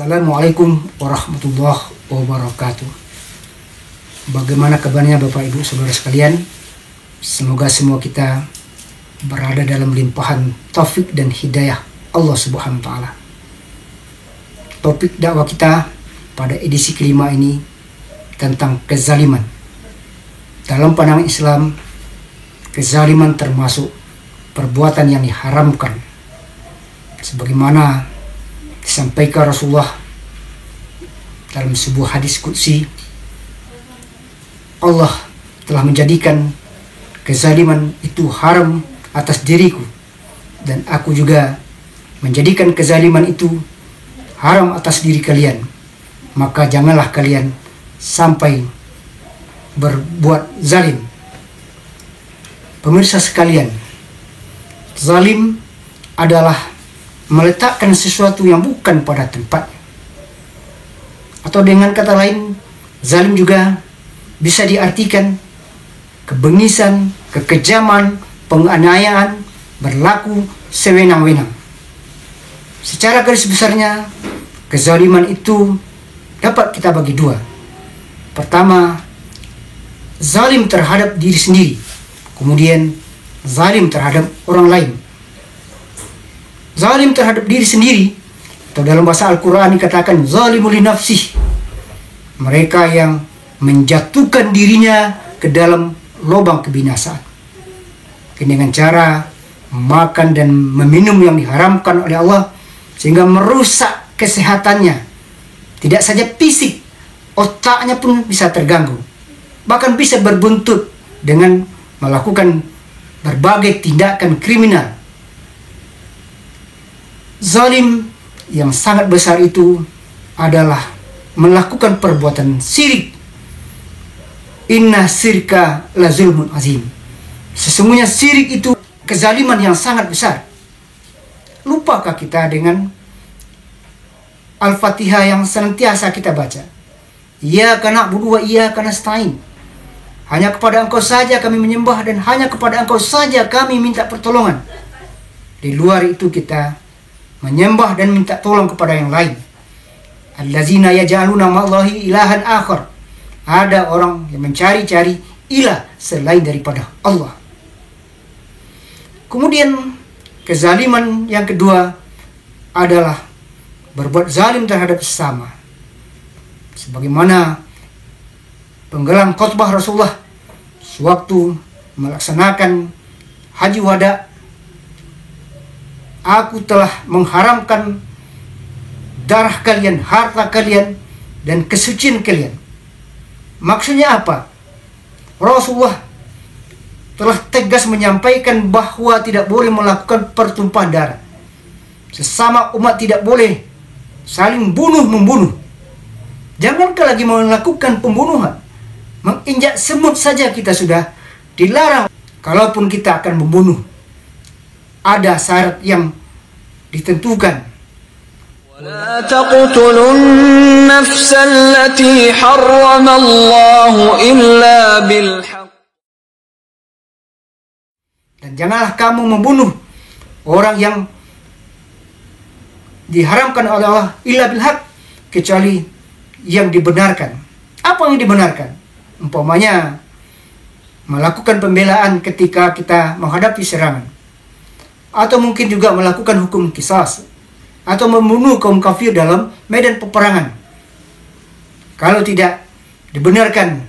Assalamualaikum warahmatullahi wabarakatuh. Bagaimana kabarnya Bapak Ibu Saudara sekalian? Semoga semua kita berada dalam limpahan taufik dan hidayah Allah Subhanahu wa taala. Topik dakwah kita pada edisi kelima ini tentang kezaliman. Dalam pandangan Islam, kezaliman termasuk perbuatan yang diharamkan. Sebagaimana disampaikan Rasulullah dalam sebuah hadis qudsi, Allah telah menjadikan kezaliman itu haram atas diriku, dan aku juga menjadikan kezaliman itu haram atas diri kalian. Maka janganlah kalian sampai berbuat zalim. Pemirsa sekalian, zalim adalah meletakkan sesuatu yang bukan pada tempatnya. Atau dengan kata lain, zalim juga bisa diartikan kebengisan, kekejaman, penganiayaan, berlaku sewenang-wenang. Secara garis besarnya, kezaliman itu dapat kita bagi dua. Pertama, zalim terhadap diri sendiri. Kemudian, zalim terhadap orang lain. Zalim terhadap diri sendiri, atau dalam bahasa Al-Quran dikatakan zalimul li nafsih, mereka yang menjatuhkan dirinya ke dalam lubang kebinasaan dengan cara makan dan meminum yang diharamkan oleh Allah, sehingga merusak kesehatannya. Tidak saja fisik, otaknya pun bisa terganggu, bahkan bisa berbuntut dengan melakukan berbagai tindakan kriminal. Zalim yang sangat besar itu adalah melakukan perbuatan syirik. Inna syirka la zulmun azim. Sesungguhnya syirik itu kezaliman yang sangat besar. Lupakah kita dengan Al-Fatihah yang senantiasa kita baca? Iyyaka na'budu wa iyyaka nasta'in. Hanya kepada Engkau saja kami menyembah, dan hanya kepada Engkau saja kami minta pertolongan. Di luar itu kita menyembah dan minta tolong kepada yang lain. Allazina yaj'aluna ma'allahi ilahan akhar. Ada orang yang mencari-cari ilah selain daripada Allah. Kemudian kezaliman yang kedua adalah berbuat zalim terhadap sesama. Sebagaimana penggalan khutbah Rasulullah sewaktu melaksanakan haji wada, aku telah mengharamkan darah kalian, harta kalian, dan kesucian kalian. Maksudnya apa? Rasulullah telah tegas menyampaikan bahwa tidak boleh melakukan pertumpahan darah. Sesama umat tidak boleh saling bunuh-membunuh. Jangankan lagi melakukan pembunuhan, menginjak semut saja kita sudah dilarang. Kalaupun kita akan membunuh, ada syarat yang ditentukan. ولا تقتلوا النفس التي حرم الله إلا بالحق. Dan janganlah kamu membunuh orang yang diharamkan oleh Allah illa bil haq, kecuali yang dibenarkan. Apa yang dibenarkan? Umpamanya melakukan pembelaan ketika kita menghadapi serangan, atau mungkin juga melakukan hukum qisas, atau membunuh kaum kafir dalam medan peperangan. Kalau tidak dibenarkan,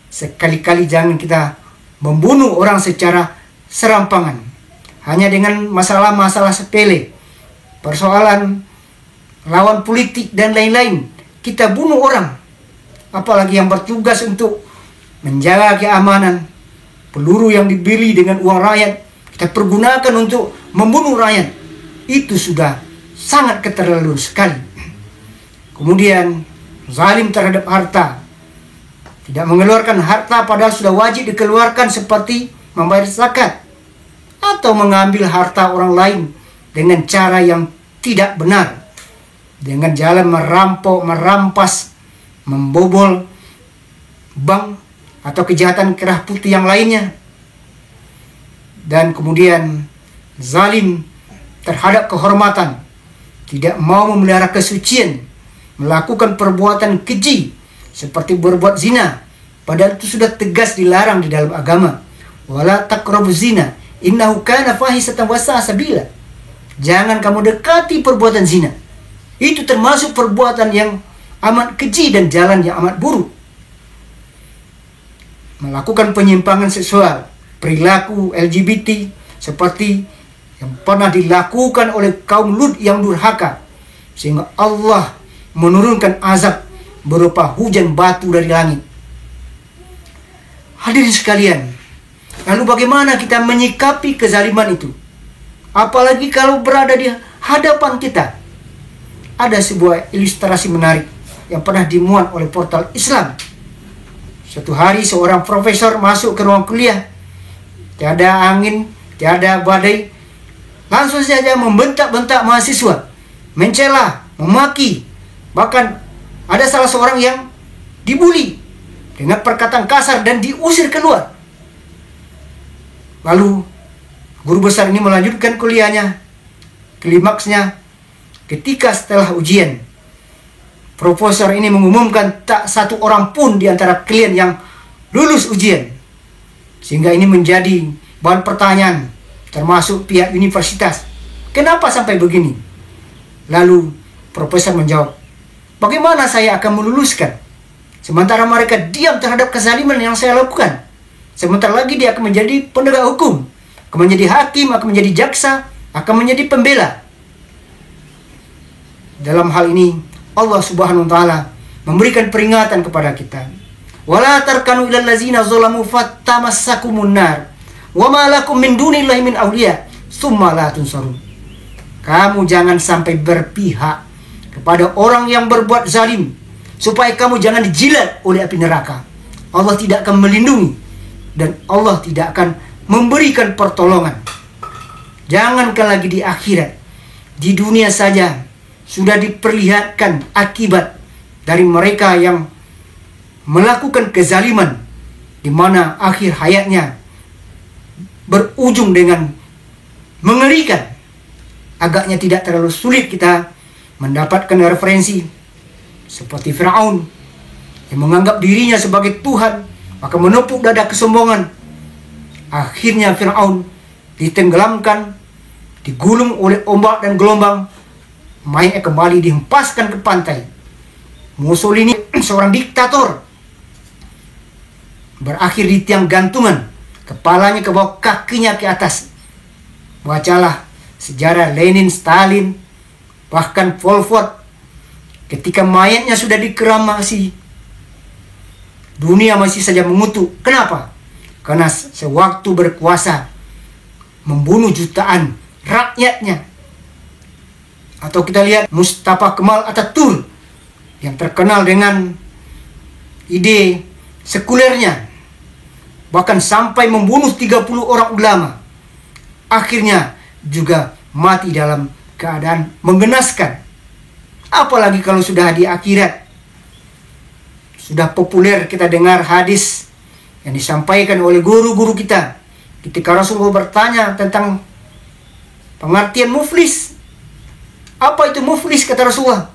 sekali-kali jangan kita membunuh orang secara serampangan, hanya dengan masalah-masalah sepele, persoalan lawan politik dan lain-lain, kita bunuh orang. Apalagi yang bertugas untuk menjaga keamanan, peluru yang dibeli dengan uang rakyat kita pergunakan untuk membunuh rakyat. Itu sudah sangat keterlaluan sekali. Kemudian zalim terhadap harta, tidak mengeluarkan harta padahal sudah wajib dikeluarkan, seperti membayar zakat, atau mengambil harta orang lain dengan cara yang tidak benar, dengan jalan merampok, merampas, membobol bank, atau kejahatan kerah putih yang lainnya. Dan kemudian zalim terhadap kehormatan, tidak mau memelihara kesucian, melakukan perbuatan keji seperti berbuat zina, padahal itu sudah tegas dilarang di dalam agama. Wala taqrabuz zina innahu kana fahisatan wa sa'a sabila. Jangan kamu dekati perbuatan zina. Itu termasuk perbuatan yang amat keji dan jalan yang amat buruk. Melakukan penyimpangan seksual, perilaku LGBT seperti yang pernah dilakukan oleh kaum Lut yang durhaka, sehingga Allah menurunkan azab berupa hujan batu dari langit. Hadirin sekalian, lalu bagaimana kita menyikapi kezaliman itu? Apalagi kalau berada di hadapan kita. Ada sebuah ilustrasi menarik yang pernah dimuat oleh portal Islam. Suatu hari seorang profesor masuk ke ruang kuliah. Tiada angin, tiada badai. Langsung saja membentak-bentak mahasiswa, mencela, memaki. Bahkan ada salah seorang yang dibuli dengan perkataan kasar dan diusir keluar. Lalu guru besar ini melanjutkan kuliahnya. Klimaksnya ketika setelah ujian, profesor ini mengumumkan tak satu orang pun di antara kalian yang lulus ujian. Sehingga ini menjadi bahan pertanyaan termasuk pihak universitas. Kenapa sampai begini? Lalu profesor menjawab, bagaimana saya akan meluluskan? Sementara mereka diam terhadap kezaliman yang saya lakukan. Sebentar lagi dia akan menjadi penegak hukum, akan menjadi hakim, akan menjadi jaksa, akan menjadi pembela. Dalam hal ini Allah Subhanahu wa taala memberikan peringatan kepada kita. Wala tarkanu ilal ladzina zalamu fattamassakumun nar wa ma lakum min dunillahi min awliya tsumma la tunsarun. Kamu jangan sampai berpihak kepada orang yang berbuat zalim supaya kamu jangan dijilat oleh api neraka. Allah tidak akan melindungi dan Allah tidak akan memberikan pertolongan. Jangankan lagi di akhirat, di dunia saja sudah diperlihatkan akibat dari mereka yang melakukan kezaliman, di mana akhir hayatnya berujung dengan mengerikan. Agaknya tidak terlalu sulit kita mendapatkan referensi seperti Fir'aun yang menganggap dirinya sebagai Tuhan, maka menepuk dada kesombongan. Akhirnya Fir'aun ditenggelamkan, digulung oleh ombak dan gelombang, mayatnya kembali dihempaskan ke pantai. Mussolini, seorang diktator, berakhir di tiang gantungan, kepalanya ke bawah, kakinya ke atas. Bacalah sejarah Lenin, Stalin, bahkan Pol Pot. Ketika mayatnya sudah dikremasi, dunia masih saja mengutuk. Kenapa? Karena sewaktu berkuasa membunuh jutaan rakyatnya. Atau kita lihat Mustafa Kemal Atatürk yang terkenal dengan ide sekulernya, bahkan sampai membunuh 30 orang ulama. Akhirnya juga mati dalam keadaan menggenaskan. Apalagi kalau sudah di akhirat. Sudah populer kita dengar hadis yang disampaikan oleh guru-guru kita ketika Rasulullah bertanya tentang pengertian muflis. Apa itu muflis, kata Rasulullah?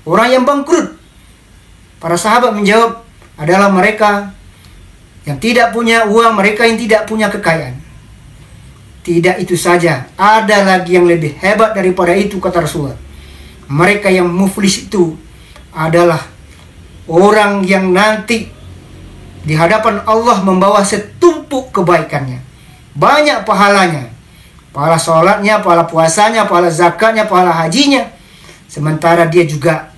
Orang yang bangkrut. Para sahabat menjawab, adalah mereka yang tidak punya uang, mereka yang tidak punya kekayaan. Tidak itu saja, ada lagi yang lebih hebat daripada itu, kata Rasulullah. Mereka yang muflis itu adalah orang yang nanti di hadapan Allah membawa setumpuk kebaikannya, banyak pahalanya, pahala sholatnya, pahala puasanya, pahala zakatnya, pahala hajinya. Sementara dia juga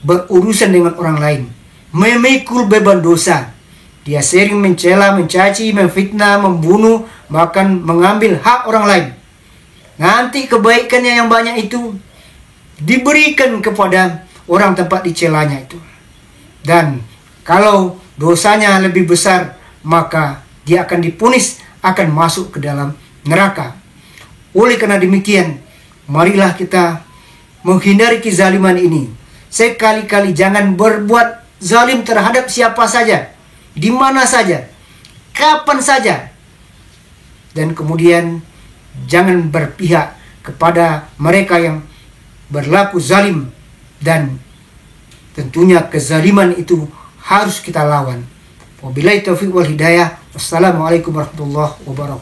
berurusan dengan orang lain, memikul beban dosa. Dia sering mencela, mencaci, memfitnah, membunuh, bahkan mengambil hak orang lain. Nanti kebaikannya yang banyak itu diberikan kepada orang tempat dicelanya itu. Dan kalau dosanya lebih besar, maka dia akan dipunis, akan masuk ke dalam neraka. Oleh karena demikian, marilah kita menghindari kezaliman ini. Sekali-kali jangan berbuat zalim terhadap siapa saja, di mana saja, kapan saja. Dan kemudian jangan berpihak kepada mereka yang berlaku zalim dan tentunya kezaliman itu harus kita lawan. Wabillahi taufiq wal hidayah. Wassalamualaikum warahmatullahi wabarakatuh.